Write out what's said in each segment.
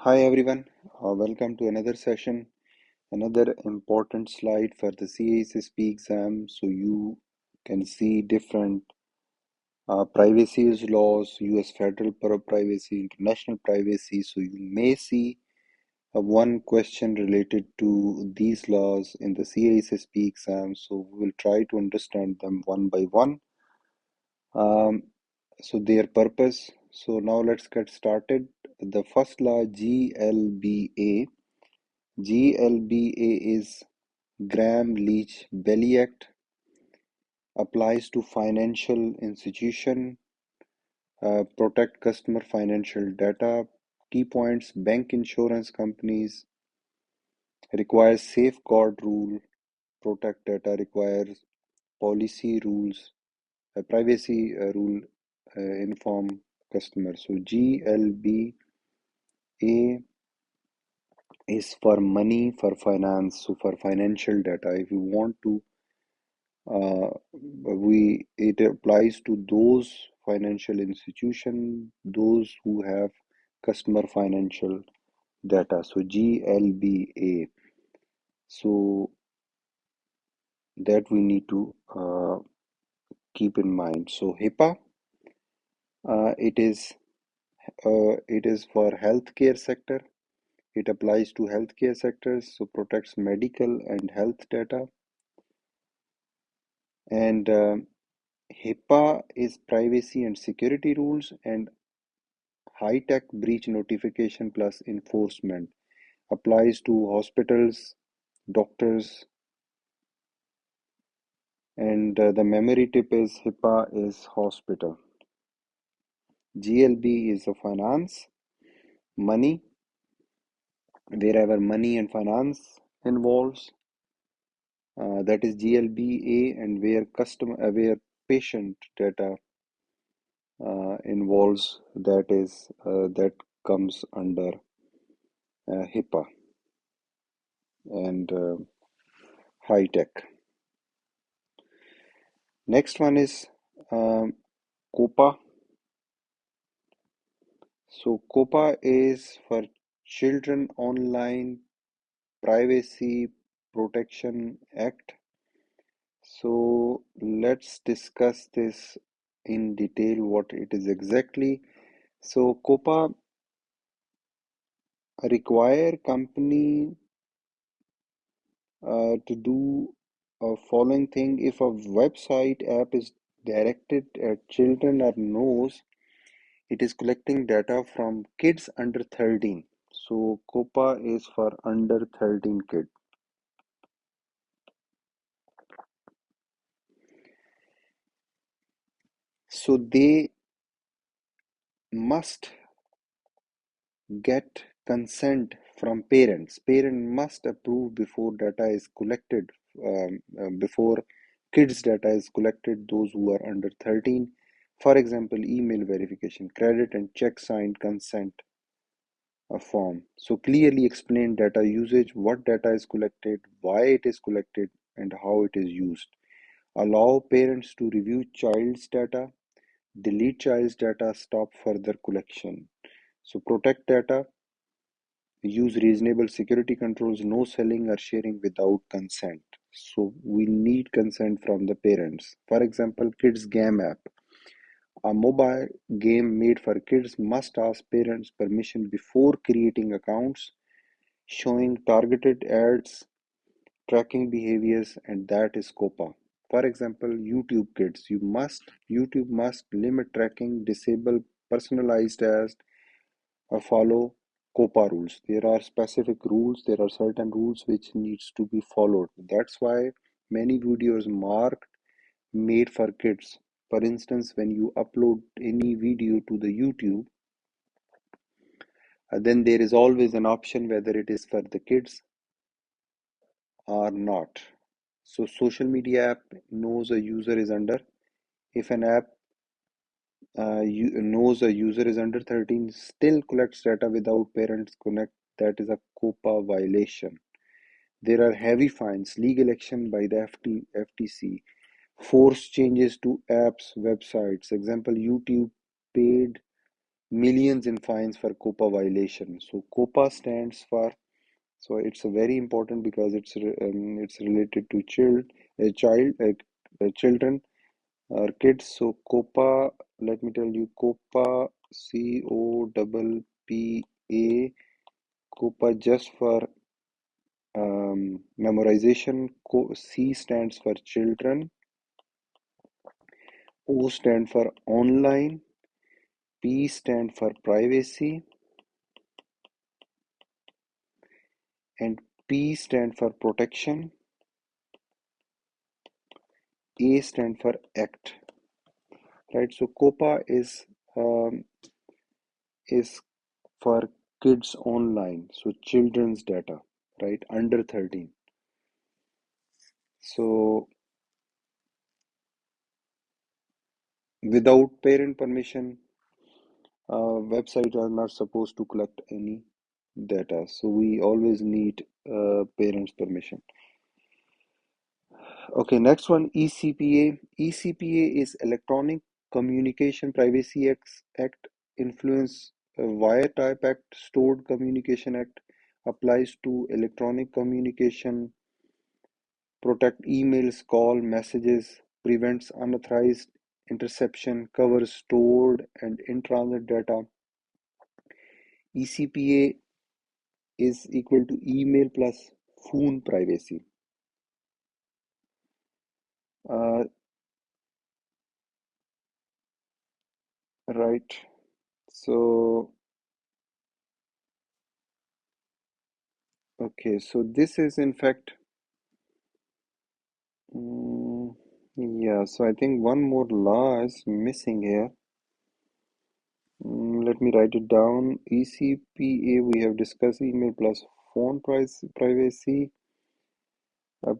Hi everyone, welcome to another session, another important slide for the CISSP exam. So you can see different privacy laws, US federal privacy, international privacy. So you may see one question related to these laws in the CISSP exam. So we will try to understand them one by one. Um, so their purpose. So now let's get started. The first law, GLBA. GLBA is Graham-Leach-Belly Act, applies to financial institution, protect customer financial data. Key points: bank insurance companies requires safeguard rule, protect data requires policy rules, privacy rule, inform customers. So GLBA is for money, for finance, so for financial data. If you want to uh, it applies to those financial institutions, those who have customer financial data. So GLBA. So that we need to keep in mind. So HIPAA, uh, it is it is for healthcare sector. It applies to healthcare sectors, so protects medical and health data. And HIPAA is privacy and security rules, and high-tech breach notification plus enforcement applies to hospitals, doctors, and the memory tip is HIPAA is hospital. GLB is a finance, money, wherever money and finance involves, that is GLBA, and where patient data involves, that comes under HIPAA and high tech. Next one is um, COPA. So COPA is for Children Online Privacy Protection Act. So let's discuss this in detail what it is exactly. So COPA require company to do a following thing. If a website app is directed at children or knows it is collecting data from kids under 13. So COPA is for under 13 kid. So they must get consent from parents. Parent must approve before data is collected, before kids data is collected, those who are under 13. For example, email verification, credit and check signed consent form. So clearly explain data usage, what data is collected, why it is collected, and how it is used. Allow parents to review child's data, delete child's data, stop further collection. So protect data, use reasonable security controls, no selling or sharing without consent. So we need consent from the parents. For example, kids game app. A mobile game made for kids must ask parents permission before creating accounts, showing targeted ads, tracking behaviors, and that is COPA. For example, YouTube Kids, YouTube must limit tracking, disable personalized ads, or follow COPA rules. There are specific rules. There are certain rules which needs to be followed. That's why many videos marked made for kids. For instance, when you upload any video to the YouTube, then there is always an option whether it is for the kids or not. So social media app knows a user is under. If an app knows a user is under 13, still collects data without parents connect, that is a COPA violation. There are heavy fines, legal action by the FTC, force changes to apps, websites. Example, YouTube paid millions in fines for COPA violation. So COPA stands for, so it's a very important because it's related to children or kids. So COPA, let me tell you, COPA, COPPA, COPA just for memorization. C stands for children, O stand for online, P stand for privacy, and P stand for protection, A stand for act. Right? So COPA um, is for kids online, so children's data, right? Under 13. So without parent permission, websites are not supposed to collect any data. So we always need parents' permission. Okay, next one, ECPA. ECPA is Electronic Communication Privacy Act, Influence Wiretap Act, Stored Communication Act, applies to electronic communication, protect emails, call, messages, prevents unauthorized interception, covers stored and in-transit data. ECPA is equal to email plus phone privacy. Uh, right. So, okay. So this is in fact, mm, yeah. So I think one more law is missing here. Let me write it down. ECPA, we have discussed email plus phone privacy,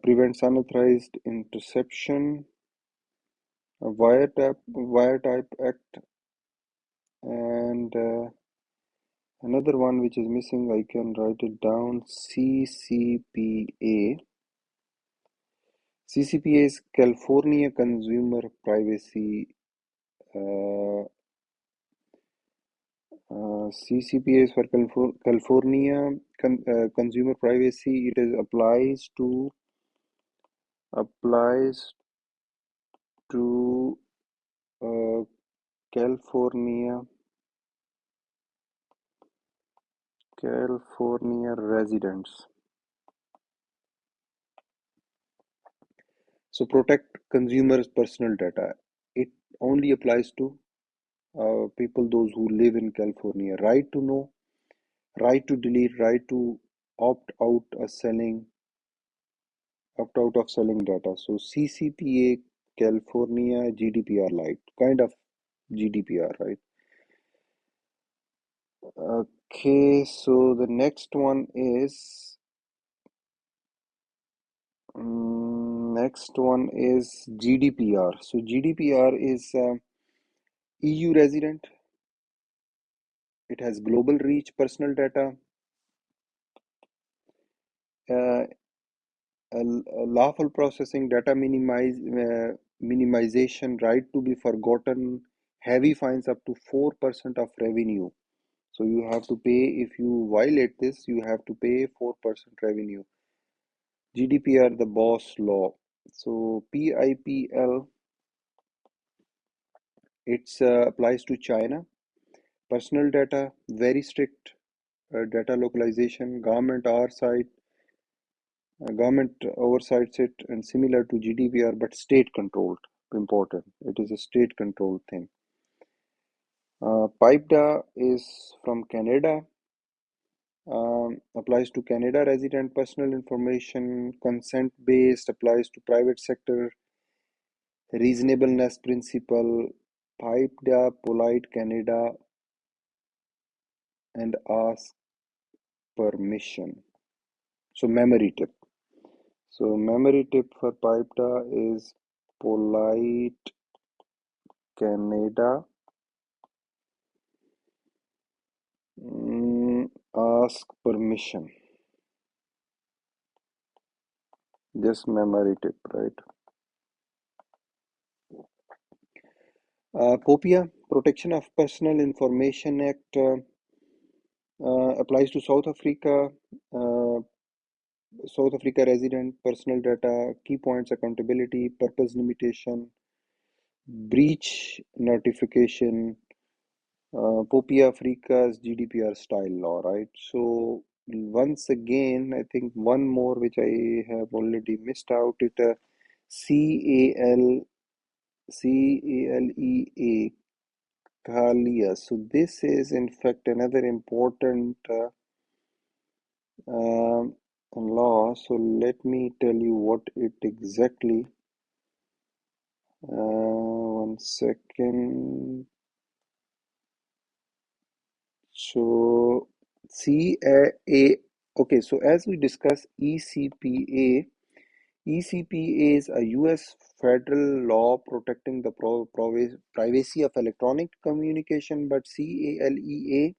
prevents unauthorized interception, wiretap act, and another one which is missing, I can write it down. CCPA. CCPA is California Consumer Privacy. Uh, CCPA is for California Consumer Privacy. It is applies to uh, California residents. So protect consumers' personal data. It only applies to people those who live in California. Right to know, right to delete, right to opt out of selling, opt out of selling data. So CCPA California GDPR light, kind of GDPR, right? Okay, so the next one is GDPR. So GDPR is EU resident. It has global reach, personal data, uh, lawful processing, data minimization, right to be forgotten, heavy fines up to 4% of revenue. So you have to pay, if you violate this, you have to pay 4% revenue. GDPR, the boss law. So PIPL, it applies to China. Personal data, very strict data localization, government oversights it, and similar to GDPR, but state controlled. Important. It is a state controlled thing. PIPEDA is from Canada. Applies to Canada resident personal information. Consent based applies to private sector. Reasonableness principle. PIPEDA, polite Canada, and ask permission. So memory tip. So memory tip for PIPEDA is polite Canada. Ask permission. Just memory tip, right? POPIA, Protection of Personal Information Act, applies to uh, South Africa resident, personal data, key points, accountability, purpose limitation, breach notification, POPIA Africa's GDPR style law, right? So once again, I think one more which I have already missed out, it CALEA Kalia. So this is in fact another important law. So let me tell you what it exactly. One second. So CAA. Okay, so as we discuss ECPA, ECPA is a US federal law protecting the privacy of electronic communication, but CALEA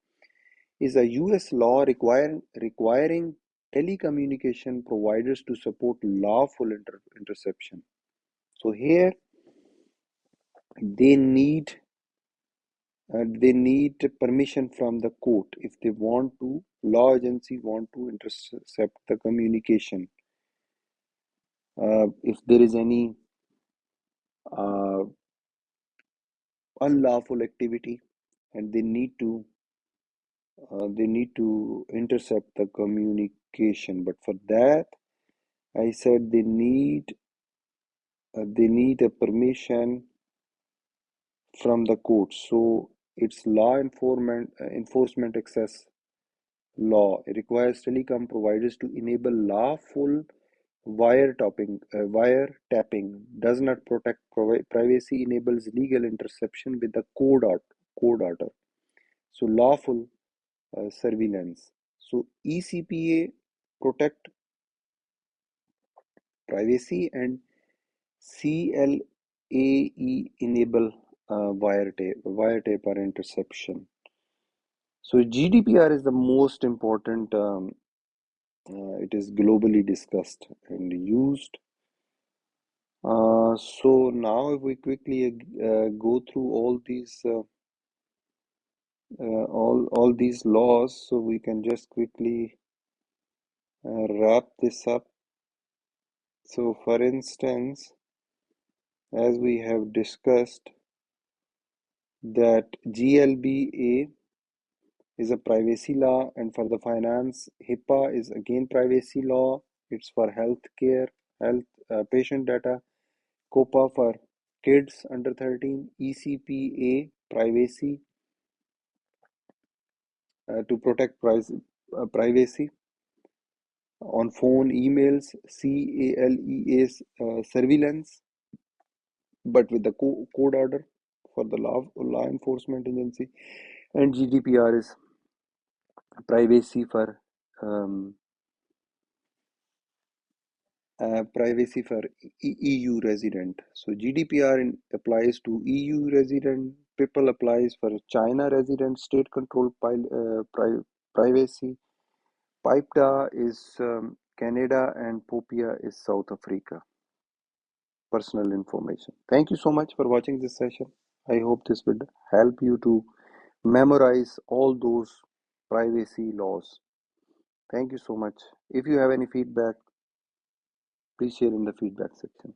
is a US law requiring telecommunication providers to support lawful interception. So here they need they need permission from the court if they want to law agency want to intercept the communication. If there is any uh, unlawful activity and they need to intercept the communication, but for that I said they need a permission from the court. So it's law enforcement access law. It requires telecom providers to enable lawful wire tapping does not protect privacy, enables legal interception with the code order. So lawful surveillance. So ECPA protect privacy and CLAE enable wiretap or interception. So GDPR is the most important. It is globally discussed and used. So now, if we quickly go through all these laws, so we can just quickly wrap this up. So, for instance, as we have discussed, that GLBA is a privacy law, and for the finance, HIPAA is again privacy law. It's for healthcare, health patient data. COPA for kids under 13. ECPA privacy to protect privacy on phone, emails. CALEA surveillance, but with the code order for the law enforcement agency, and GDPR is privacy for um, EU resident. So GDPR applies to EU resident people, applies for China resident, state controlled privacy. PIPEDA is Canada and POPIA is South Africa. Personal information. Thank you so much for watching this session. I hope this would help you to memorize all those privacy laws. Thank you so much. If you have any feedback, please share in the feedback section.